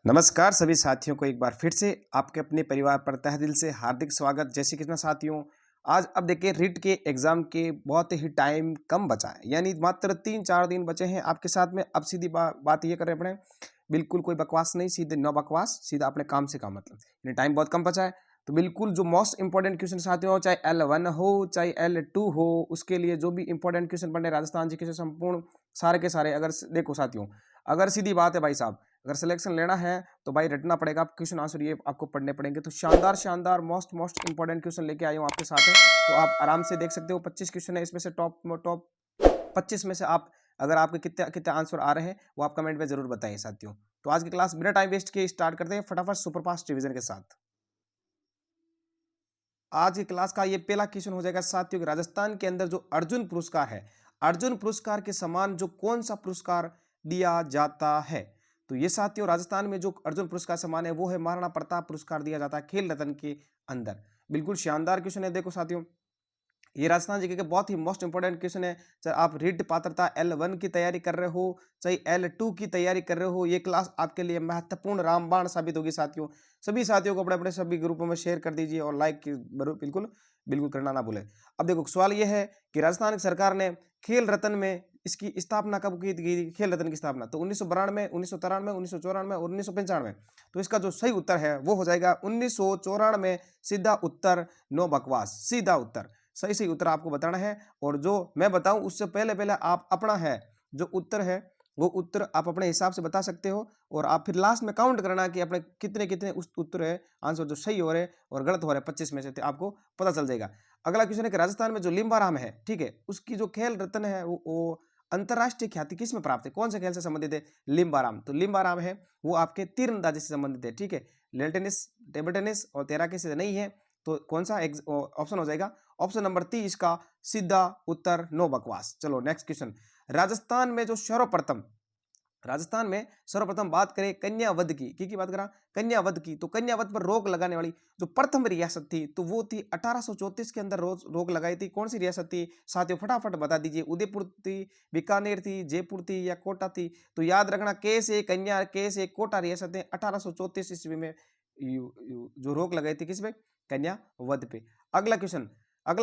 नमस्कार सभी साथियों को एक बार फिर से आपके अपने परिवार पर तहे दिल से हार्दिक स्वागत। जय श्री कृष्ण साथियों। आज अब देखिए रिट के एग्जाम के बहुत ही टाइम कम बचा है, यानी मात्र 3-4 दिन बचे हैं आपके साथ में। अब सीधी बात ये कर रहे हैं, बिल्कुल कोई बकवास नहीं, सीधे नो बकवास, सीधा अपने काम से काम मतलब। यानी टाइम बहुत कम बचा है, तो बिल्कुल जो मोस्ट इंपॉर्टेंट क्वेश्चन साथियों हो, चाहे L1 हो चाहे L2 हो, उसके लिए जो भी इंपॉर्टेंट क्वेश्चन पढ़ने राजस्थान जी के संपूर्ण सारे के सारे, अगर देखो साथियों, अगर सीधी बात है भाई साहब, अगर सिलेक्शन लेना है तो भाई रटना पड़ेगा, क्वेश्चन आंसर ये आपको पढ़ने पड़ेंगे। तो शानदार शानदार मोस्ट इंपॉर्टेंट क्वेश्चन लेके आया हूँ आपके साथ है, तो आप आराम से देख सकते हो। 25 क्वेश्चन है, इसमें से टॉप 25 में से आप अगर आपके कितने कितने आंसर आ रहे हैं वो आप कमेंट में जरूर बताइए साथियों। तो आज की क्लास बिना टाइम वेस्ट किए स्टार्ट करते हैं फटाफट सुपरफास्ट रिवीजन के साथ। आज की क्लास का ये पहला क्वेश्चन हो जाएगा साथियों कि राजस्थान के अंदर जो अर्जुन पुरस्कार है, अर्जुन पुरस्कार के समान जो कौन सा पुरस्कार दिया जाता है। तो ये साथियों राजस्थान में जो अर्जुन पुरस्कार समान है वो है महाराणा प्रताप पुरस्कार दिया जाता है खेल रत्न के अंदर। बिल्कुल शानदार क्वेश्चन है। देखो साथियों, ये राजस्थान जीके के बहुत ही मोस्ट इंपोर्टेंट क्वेश्चन है। चाहे आप रीट पात्रता L1 की तैयारी कर रहे हो चाहे L2 की तैयारी कर रहे हो, ये क्लास आपके लिए महत्वपूर्ण रामबाण साबित होगी साथियों। सभी साथियों को अपने अपने सभी ग्रुपों में शेयर कर दीजिए और लाइक बिल्कुल बिल्कुल करना ना भूलें। अब देखो सवाल ये है कि राजस्थान सरकार ने खेल रत्न में इसकी स्थापना कब की थी? खेल रत्न की स्थापना तो 1992, 1993, 1994 और 1995। तो इसका जो सही उत्तर है वो हो जाएगा 1994। सीधा उत्तर, नो बकवास, सीधा उत्तर, सही सही उत्तर आपको बताना है। और जो मैं बताऊं उससे पहले पहले आप अपना है जो उत्तर है वो उत्तर आप अपने हिसाब से बता सकते हो, और आप फिर लास्ट में काउंट करना कि अपने कितने कितने उस उत्तर है आंसर जो सही हो रहे और गलत हो रहे 25 में से, आपको पता चल जाएगा। अगला क्वेश्चन है कि राजस्थान में जो लिम्बाराम है, ठीक है, उसकी जो खेल रत्न है वो अंतरराष्ट्रीय ख्याति किस में प्राप्त है? कौन से खेल से संबंधित है? लिम्बाराम। तो लिम्बाराम है वो आपके तीरंदाजी से संबंधित है, ठीक है। लेन टेनिस, टेबल टेनिस और तैराकी से नहीं है। तो कौन सा ऑप्शन हो जाएगा? ऑप्शन नंबर 30 का सीधा उत्तर, नो बकवास। चलो नेक्स्ट क्वेश्चन। राजस्थान में जो सर्वप्रथम, राजस्थान में सर्वप्रथम बात करें कन्यावध की बात करा कन्यावध की, तो कन्यावध पर रोक लगाने वाली जो प्रथम रियासत थी तो वो थी 1834 के अंदर रोक लगाई थी। कौन सी रियासत थी साथियों? फटाफट बता दीजिए। उदयपुर थी, बीकानेर थी, जयपुर थी या कोटा थी? तो याद रखना के से कन्या, के से कोटा रियासतें 1834 ईस्वी में जो रोक लगाई थी किस पे? कन्यावध पे। अगला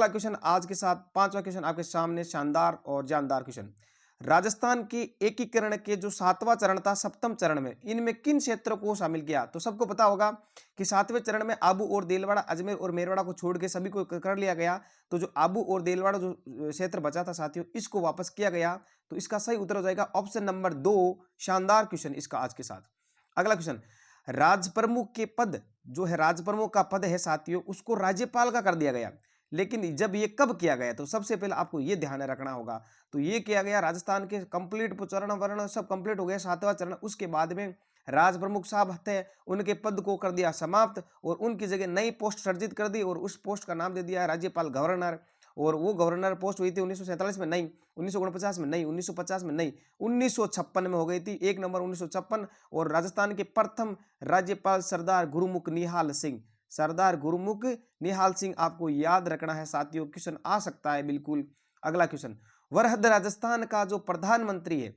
क्वेश्चन आज के साथ पांचवा क्वेश्चन आपके सामने, शानदार और जानदार क्वेश्चन। राजस्थान की एकीकरण के जो 7वां चरण था, सप्तम चरण में इनमें किन क्षेत्रों को शामिल किया? तो सबको पता होगा कि 7वें चरण में आबू और देलवाड़ा, अजमेर और मेरवाड़ा को छोड़ के सभी को कर लिया गया। तो जो आबू और देलवाड़ा जो क्षेत्र बचा था साथियों, इसको वापस किया गया। तो इसका सही उत्तर हो जाएगा ऑप्शन नंबर 2। शानदार क्वेश्चन इसका आज के साथ। अगला क्वेश्चन, राजप्रमुख के पद जो है, राजप्रमुख का पद है साथियों, उसको राज्यपाल का कर दिया गया। लेकिन जब ये कब किया गया? तो सबसे पहले आपको ये ध्यान रखना होगा। तो ये किया गया राजस्थान के कंप्लीट चरण वर्ण सब कंप्लीट हो गया, 7वां चरण, उसके बाद में राज प्रमुख साहब थे, उनके पद को कर दिया समाप्त और उनकी जगह नई पोस्ट सर्जित कर दी और उस पोस्ट का नाम दे दिया राज्यपाल गवर्नर। और वो गवर्नर पोस्ट हुई थी 1947 में नहीं, 1949 में नहीं, 1950 में नहीं, 1956 में हो गई थी, 1 नंबर 1956। और राजस्थान के प्रथम राज्यपाल सरदार गुरुमुख निहाल सिंह, सरदार गुरुमुख निहाल सिंह आपको याद रखना है साथियों, क्वेश्चन आ सकता है बिल्कुल। अगला क्वेश्चन, वरहद राजस्थान का जो प्रधानमंत्री है,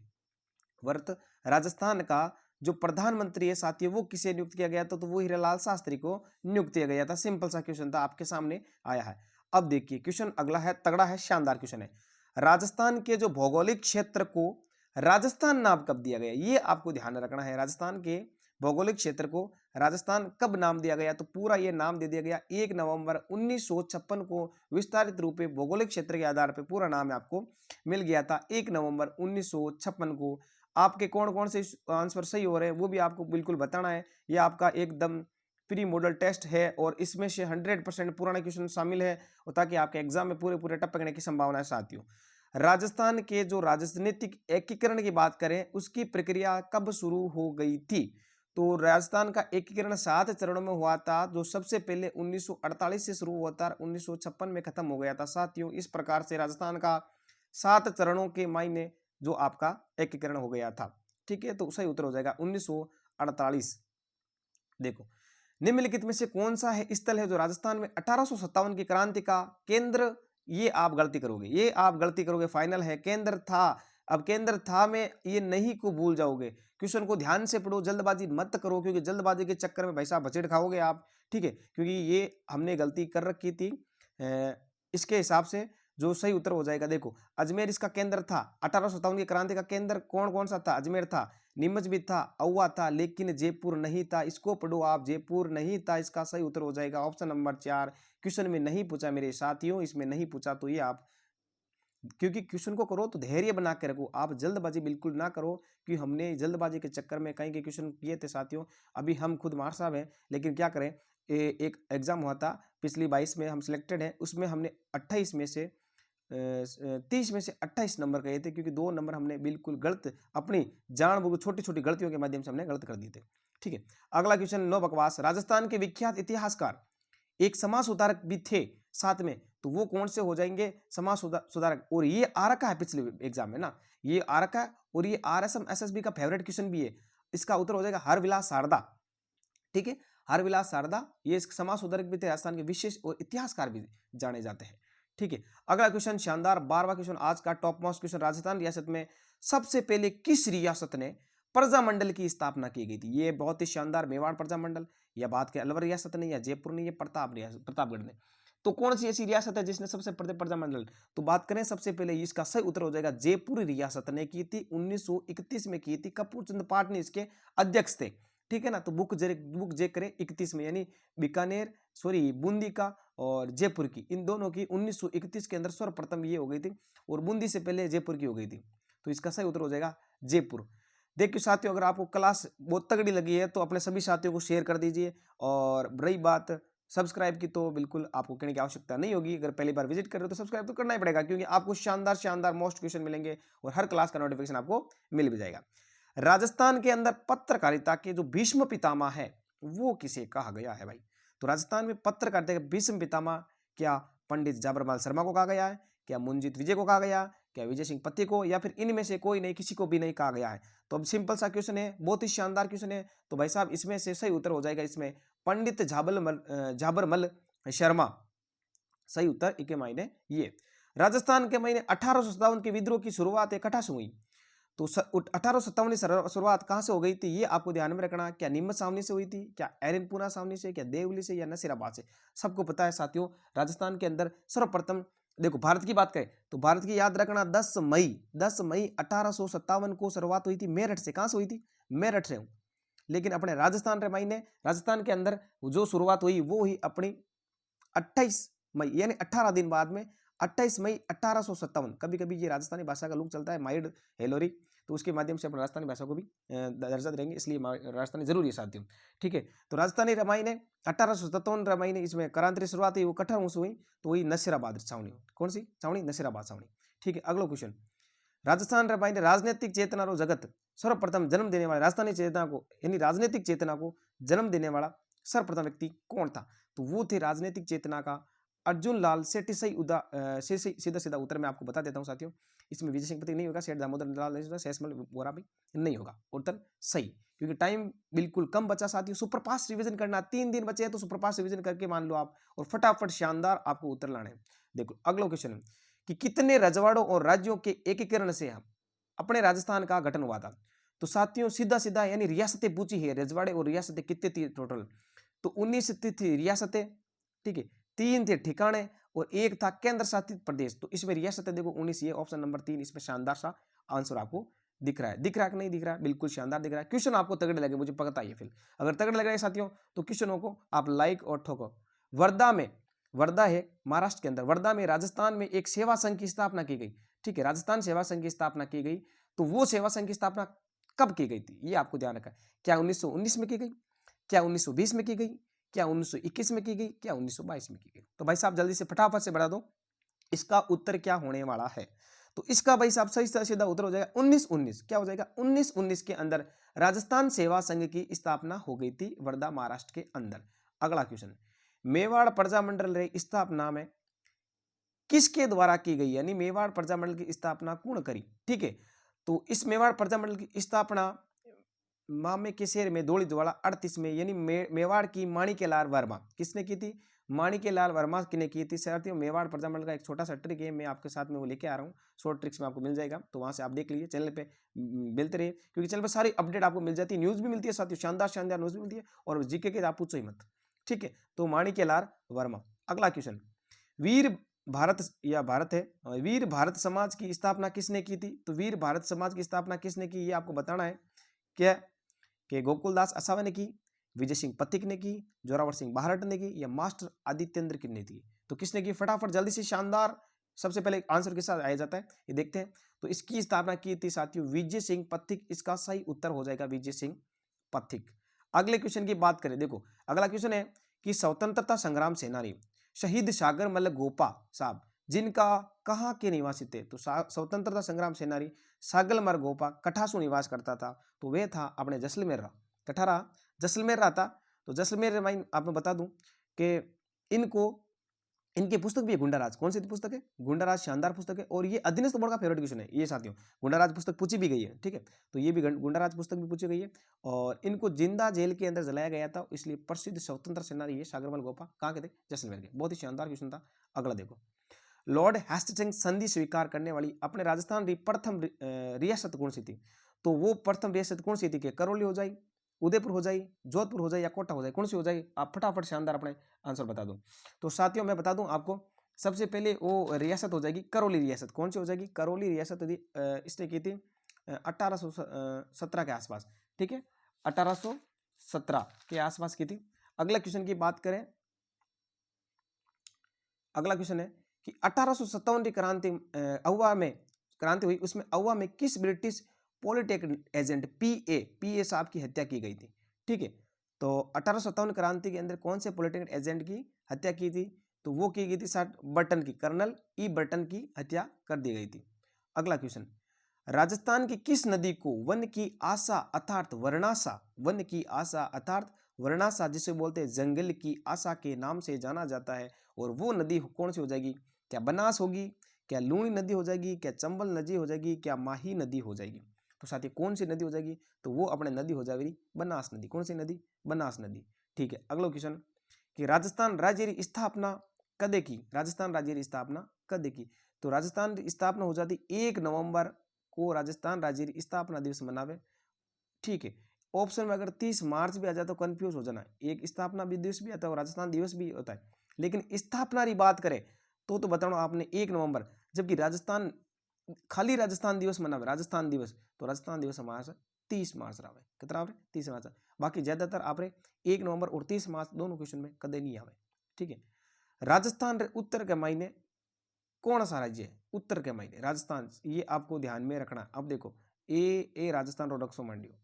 वर्त राजस्थान का जो प्रधानमंत्री है साथियों वो किसे नियुक्त किया गया था? तो वो हीरालाल शास्त्री को नियुक्त किया गया था। सिंपल सा क्वेश्चन था, आपके सामने आया है। अब देखिए क्वेश्चन अगला है, तगड़ा है, शानदार क्वेश्चन है। राजस्थान के जो भौगोलिक क्षेत्र को राजस्थान नाम कब दिया गया? ये आपको ध्यान रखना है। राजस्थान के भौगोलिक क्षेत्र को राजस्थान कब नाम दिया गया? तो पूरा ये नाम दे दिया गया 1 नवंबर 1956 को। विस्तारित रूप में भौगोलिक क्षेत्र के आधार पर पूरा नाम आपको मिल गया था 1 नवंबर 1956 को। आपके कौन कौन से आंसर सही हो रहे हैं वो भी आपको बिल्कुल बताना है। ये आपका एकदम प्री मॉडल टेस्ट है और इसमें से 100% पुराने क्वेश्चन शामिल है, और ताकि आपके एग्जाम में पूरे पूरे टपकने की संभावना है साथियों। राजस्थान के जो राजनीतिक एकीकरण की बात करें उसकी प्रक्रिया कब शुरू हो गई थी? तो राजस्थान का एकीकरण 7 चरणों में हुआ था, जो सबसे पहले 1948 से शुरू हुआ था, 1956 में खत्म हो गया था साथियों। इस प्रकार से राजस्थान का 7 चरणों के मायने जो आपका एकीकरण हो गया था, ठीक है। तो सही उत्तर हो जाएगा 1948। देखो, निम्नलिखित में से कौन सा है स्थल है जो राजस्थान में 1857 की क्रांति का केंद्र? ये आप गलती करोगे, ये आप गलती करोगे, फाइनल है, केंद्र था। अब केंद्र था में ये नहीं को भूल जाओगे। क्वेश्चन को ध्यान से पढ़ो, जल्दबाजी मत करो, क्योंकि जल्दबाजी के चक्कर में भाई साहब बचेट खाओगे आप, ठीक है, क्योंकि ये हमने गलती कर रखी थी। इसके हिसाब से जो सही उत्तर हो जाएगा, देखो अजमेर इसका केंद्र था। 1857 की क्रांति का केंद्र कौन कौन सा था? अजमेर था, नीमच भी था, औवा था, लेकिन जयपुर नहीं था। इसको पढ़ो आप, जयपुर नहीं था, इसका सही उत्तर हो जाएगा ऑप्शन नंबर 4। क्वेश्चन में नहीं पूछा मेरे साथियों, इसमें नहीं पूछा, तो ये आप, क्योंकि क्वेश्चन को करो तो धैर्य बना के रखो, आप जल्दबाजी बिल्कुल ना करो, कि हमने जल्दबाजी के चक्कर में कहीं के क्वेश्चन किए थे साथियों। अभी हम खुद मार साहब हैं, लेकिन क्या करें, एक एग्जाम हुआ था पिछली 22 में, हम सिलेक्टेड हैं, उसमें हमने 28 में से 30 में से 28 नंबर गए थे, क्योंकि 2 नंबर हमने बिल्कुल गलत, अपनी जानबूझ छोटी छोटी गलतियों के माध्यम से हमने गलत कर दिए थे, ठीक है। अगला क्वेश्चन, नो बकवास। राजस्थान के विख्यात इतिहासकार एक समाज सुधारक भी थे साथ में, तो वो कौन से हो जाएंगे? समाज सुधारक। और ये आ रखा है पिछले एग्जाम में ना, ये आ रखा है, और ये RSM SSB का फेवरेट क्वेश्चन भी है। इसका उत्तर हो जाएगा हरविलास शारदा, ठीक है, हरविलास शारदा। ये समाज सुधारक भी थे, राजस्थान के विशेष और इतिहासकार भी जाने जाते हैं, ठीक है। अगला क्वेश्चन शानदार 12वां क्वेश्चन, आज का टॉप मोस्ट क्वेश्चन। राजस्थान रियासत में सबसे पहले किस रियासत ने प्रजामंडल की स्थापना की गई थी? ये बहुत ही शानदार, मेवाड़ प्रजामंडल, या बात के अलवर रियासत ने, या जयपुर ने, या प्रतापगढ़ ने। तो कौन सी ऐसी रियासत है जिसने सबसे पहले प्रजामंडल? तो बात करें सबसे पहले, इसका सही उत्तर हो जाएगा जयपुर रियासत ने की थी, 1931 में की थी। कपूर चंद पाटनी इसके अध्यक्ष थे, ठीक है ना। तो बुक जे करें 31 में, यानी बीकानेर, सॉरी बूंदी का और जयपुर की, इन दोनों की 1931 के अंदर सर्वप्रथम ये हो गई थी, और बूंदी से पहले जयपुर की हो गई थी। तो इसका सही उत्तर हो जाएगा जयपुर। देखिए साथियों, अगर आपको क्लास बहुत तगड़ी लगी है तो अपने सभी साथियों को शेयर कर दीजिए, और रही बात सब्सक्राइब की, तो बिल्कुल आपको करने की आवश्यकता नहीं होगी। अगर पहली बार विजिट कर रहे हो तो सब्सक्राइब तो करना ही पड़ेगा, क्योंकि आपको शानदार शानदार मोस्ट क्वेश्चन मिलेंगे, और हर क्लास का नोटिफिकेशन आपको मिल भी जाएगा। राजस्थान के अंदर पत्रकारिता के जो भीष्म पितामह है, वो किसे कहा गया है भाई? तो राजस्थान में पत्रकारिता के भीष्म पितामह, क्या पंडित जाबरमाल शर्मा को कहा गया है, क्या मुंजित विजय को कहा गया, क्या विजय सिंह पत्ती को, या फिर इनमें से कोई नहीं, किसी को भी नहीं कहा गया है? तो अब सिंपल सा क्वेश्चन है, बहुत ही शानदार क्वेश्चन है। तो भाई साहब इसमें से सही उत्तर हो जाएगा इसमें पंडित झाबरमल शर्मा, सही उत्तर इके मायने ये। राजस्थान के महीने 1857 के विद्रोह की शुरुआत कहाँ से हुई? तो 1857 की शुरुआत कहां से हो गई थी, ये आपको ध्यान में रखना। क्या नीमच सावनी से हुई थी, क्या एरनपुरा सावनी से, क्या देवली से, या नसीराबाद से? सबको पता है साथियों, राजस्थान के अंदर सर्वप्रथम, देखो भारत की बात करें तो भारत की याद रखना, 10 मई 1857 को शुरुआत हुई थी मेरठ से। कहां से हुई थी? मेरठ से। लेकिन अपने राजस्थान रे मायने, राजस्थान के अंदर जो शुरुआत हुई वो हुई अपनी 28 मई, यानी 18 दिन बाद में, 28 मई 1857। कभी कभी ये राजस्थानी भाषा का लुक चलता है माइड हेलोरी, तो उसके माध्यम से अपने राजस्थानी भाषा को भी दर्जा देंगे, इसलिए राजस्थानी जरूरी है साथियों, ठीक है। तो राजस्थानी रामायण ने 1857 रामायण, इसमें करांतरी शुरुआत हुई, वो कठहर से हुई, तो वही नसीराबाद छावनी। कौन सी छावनी? नसीराबाद छावनी, ठीक है। अगला क्वेश्चन, राजस्थान रामायण राजनीतिक चेतना रो जगत सर्वप्रथम जन्म देने वाला, राजस्थानी चेतना को यानी राजनीतिक चेतना को जन्म देने वाला सर्वप्रथम व्यक्ति कौन था? तो वो थे राजनीतिक चेतना का अर्जुन लाल सेठी। सीधा सीधा उत्तर मैं आपको बता देता हूं साथियों, इसमें विजय सिंह पति नहीं होगा, सेठ दामोदर लाल नहीं होगा, शेषमल वोरा भी नहीं होगा। उत्तर सही, क्योंकि टाइम बिल्कुल कम बचा साथियों। सुपरफास्ट रिवीजन करना, 3 दिन बचे हैं, तो सुपरफास्ट रिवीजन करके मान लो आप, और फटाफट शानदार आपको उत्तर लाने हैं। देखो अगला क्वेश्चन है कि कितने रजवाड़ों और राज्यों के एकीकरण से हम अपने राजस्थान का गठन हुआ था? तो साथियों सीधा सीधा, यानी रियासतें पूछी है, रजवाड़े और रियासतें कितने थी टोटल? तो 19 थी रियासतें, ठीक है, 3 थे ठिकाने, और 1 था केंद्र शासित प्रदेश। तो इसमें रियासतें देखो 19, ये ऑप्शन नंबर 3, इसमें शानदार सा आंसर आपको दिख रहा है। दिख रहा है कि नहीं दिख रहा है? बिल्कुल शानदार दिख रहा है। क्वेश्चन आपको तगड़े लगे, मुझे पता ही है। फिर अगर तगड़े लग रहे हैं साथियों, तो क्वेश्चनों को आप लाइक और ठोको। वर्धा में, वर्धा है महाराष्ट्र के अंदर, वर्धा में राजस्थान में एक सेवा संघ की स्थापना की गई, ठीक है, राजस्थान सेवा संघ की स्थापना की गई। तो वो सेवा संघ की स्थापना कब की गई थी, ये आपको ध्यान रखना है। क्या 1919 में की गई, क्या 1920 में की गई, क्या 1921 में की गई, क्या 1922 में की गई? तो भाई साहब जल्दी से फटाफट से बढ़ा दो, इसका उत्तर क्या होने वाला है? तो इसका भाई साहब सही सीधा उत्तर हो जाएगा 1919। क्या हो जाएगा? 1919 के अंदर राजस्थान सेवा संघ की स्थापना हो गई थी वर्धा महाराष्ट्र के अंदर। अगला क्वेश्चन, मेवाड़ प्रजामंडल रे स्थापना में किसके द्वारा की गई, यानी मेवाड़ प्रजामंडल की स्थापना कौन करी? ठीक है, तो इस मेवाड़ प्रजामंडल की स्थापना मामे के शहर में दौड़ी द्वारा 38 में, यानी मेवाड़ की माणिक्यलाल वर्मा किसने की थी? माणिक्यलाल वर्मा ने की थी साथियों। मेवाड़ प्रजामंडल का एक छोटा सा ट्रिक है, मैं आपके साथ में वो लेके आ रहा हूँ, शॉर्ट ट्रिक्स में आपको मिल जाएगा, तो वहां से आप देख लीजिए, चैनल पे मिलते रहिए, क्योंकि चैनल पर सारी अपडेट आपको मिल जाती है, न्यूज भी मिलती है साथियों, शानदार शानदार न्यूज भी मिलती है, और जीके के आप पूछो ही मत। ठीक है, तो माणिक्यलाल वर्मा। अगला क्वेश्चन, वीर भारत या भारत है, वीर भारत समाज की स्थापना किसने की थी? तो वीर भारत समाज की स्थापना किसने की, ये आपको बताना है। क्या कि गोकुलदास असावा ने की, विजय सिंह पथिक ने की, जोरावर सिंह बाहरट ने की, या मास्टर आदित्येंद्र की ने की? तो किसने की? फटाफट जल्दी से, शानदार, सबसे पहले आंसर के साथ आया जाता है, ये देखते हैं। तो इसकी स्थापना की थी साथियों विजय सिंह पथिक, इसका सही उत्तर हो जाएगा विजय सिंह पथिक। अगले क्वेश्चन की बात करें, देखो अगला क्वेश्चन है कि स्वतंत्रता संग्राम सेनानी शहीद सागर मल्ल गोपा साहब जिनका कहाँ के निवासी थे? तो स्वतंत्रता संग्राम सेनानी सागलमर गोपा कठासू निवास करता था, तो वे था अपने जैसलमेर रहा, कठारा जैसलमेर रहा था। तो जैसलमेर में आपको बता दूं कि इनको इनकी पुस्तक भी है गुंडाराज। कौन सी पुस्तक है? गुंडाराज, शानदार पुस्तक है, और ये अधीनस्थ बोर्ड का फेवरेट क्वेश्चन है ये साथियों। गुंडाराज पुस्तक पूछी भी गई है, ठीक है, तो ये भी गुंडाराज पुस्तक भी पूछी गई है, और इनको जिंदा जेल के अंदर जलाया गया था, इसलिए प्रसिद्ध स्वतंत्र सेनानी ये सागरमल गोपा कहाँ के थे? जैसलमेर के। बहुत ही शानदार क्वेश्चन था। अगला देखो, लॉर्ड हेस्टिंग्स संधि स्वीकार करने वाली अपने राजस्थान की प्रथम रियासत कौन सी थी? तो वो प्रथम रियासत कौन सी थी? कि करौली हो जाए, उदयपुर हो जाए, जोधपुर हो जाए, या कोटा हो जाए? कौन सी हो जाए? आप फटाफट शानदार अपने आंसर बता दो। तो साथियों मैं बता दूं आपको, सबसे पहले वो रियासत हो जाएगी करौली रियासत। कौन सी हो जाएगी? करौली रियासत इसने की थी 1817 के आसपास, ठीक है, 1817 के आसपास की थी। अगला क्वेश्चन की बात करें, अगला क्वेश्चन है कि 1857 की क्रांति अहुआ में क्रांति हुई, उसमें अहुआ में किस ब्रिटिश पॉलिटेक्निक एजेंट पीए साहब की हत्या की गई थी? ठीक है, तो 1857 क्रांति के अंदर कौन से पॉलिटेक्निक एजेंट की हत्या की थी? तो वो की गई थी सर बर्टन की, कर्नल ई बर्टन की हत्या कर दी गई थी। अगला क्वेश्चन, राजस्थान की किस नदी को वन की आशा अर्थात वर्णाशा, वन की आशा अर्थात वर्णाशा जिसे बोलते हैं जंगल की आशा के नाम से जाना जाता है, और वो नदी कौन सी हो जाएगी? क्या बनास होगी, क्या लूणी नदी हो जाएगी, क्या चंबल नदी हो जाएगी, क्या माही नदी हो जाएगी? तो साथी कौन सी नदी हो जाएगी? तो वो अपने नदी हो जाएगी बनास नदी। कौन सी नदी? बनास नदी। ठीक है, अगला क्वेश्चन कि राजस्थान राज्य की स्थापना कदे की? राजस्थान राज्य की स्थापना कदे की? तो राजस्थान की स्थापना हो जाती 1 नवंबर को, राजस्थान राज्य की स्थापना दिवस मनावे। ठीक है, ऑप्शन में अगर 30 मार्च भी आ जाए तो कंफ्यूज हो जाना, एक स्थापना दिवस भी आता है और राजस्थान दिवस भी होता है, लेकिन स्थापना की बात करें तो बताना आपने 1 नवंबर, जबकि राजस्थान खाली राजस्थान दिवस मनावे, राजस्थान दिवस, तो राजस्थान दिवस हमारा 30 मार्च रहा है। कितना आवे? 30 मार्च। बाकी ज्यादातर आप 1 नवंबर और 30 मार्च दोनों क्वेश्चन में कदे नहीं आवे। ठीक है, राजस्थान उत्तर के महीने कौन सा राज्य है? उत्तर के महीने राजस्थान, ये आपको ध्यान में रखना। अब देखो ए राजस्थान रो नक्शो मान लियो,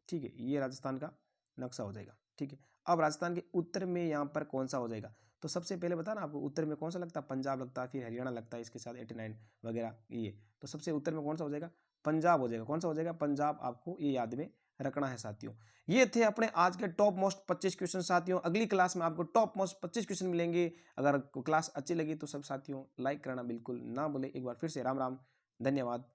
ठीक है, ये राजस्थान का नक्शा हो जाएगा। ठीक है, अब राजस्थान के उत्तर में यहाँ पर कौन सा हो जाएगा? तो सबसे पहले बता ना आपको, उत्तर में कौन सा लगता है? पंजाब लगता है, फिर हरियाणा लगता है, इसके साथ 89 वगैरह ये, तो सबसे उत्तर में कौन सा हो जाएगा? पंजाब हो जाएगा। कौन सा हो जाएगा? पंजाब। आपको ये याद में रखना है साथियों। ये थे अपने आज के टॉप मोस्ट 25 क्वेश्चन साथियों। अगली क्लास में आपको टॉप मोस्ट 25 क्वेश्चन मिलेंगे। अगर क्लास अच्छी लगी तो सब साथियों लाइक करना बिल्कुल ना भूले। एक बार फिर से राम राम, धन्यवाद।